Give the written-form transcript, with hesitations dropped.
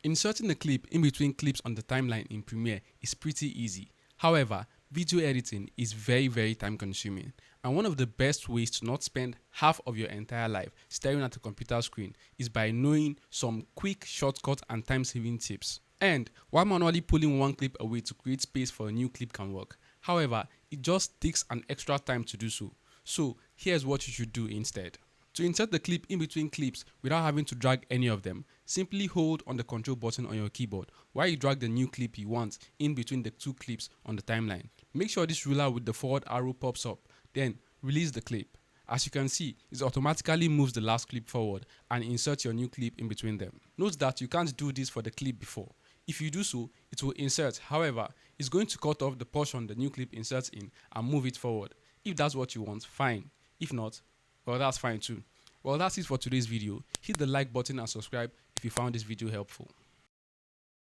Inserting a clip in between clips on the timeline in Premiere is pretty easy. However, video editing is very time consuming, and one of the best ways to not spend half of your entire life staring at a computer screen is by knowing some quick shortcut and time-saving tips. And while manually pulling one clip away to create space for a new clip can work, however, it just takes an extra time to do so. So here's what you should do instead. To insert the clip in between clips without having to drag any of them, simply hold on the control button on your keyboard while you drag the new clip you want in between the two clips on the timeline. Make sure this ruler with the forward arrow pops up, then release the clip. As you can see, it automatically moves the last clip forward and inserts your new clip in between them. Note that you can't do this for the clip before. If you do so, it will insert. However, it's going to cut off the portion the new clip inserts in and move it forward. If that's what you want, fine. If not, well, that's fine too. Well, that's it for today's video. Hit the like button and subscribe if you found this video helpful.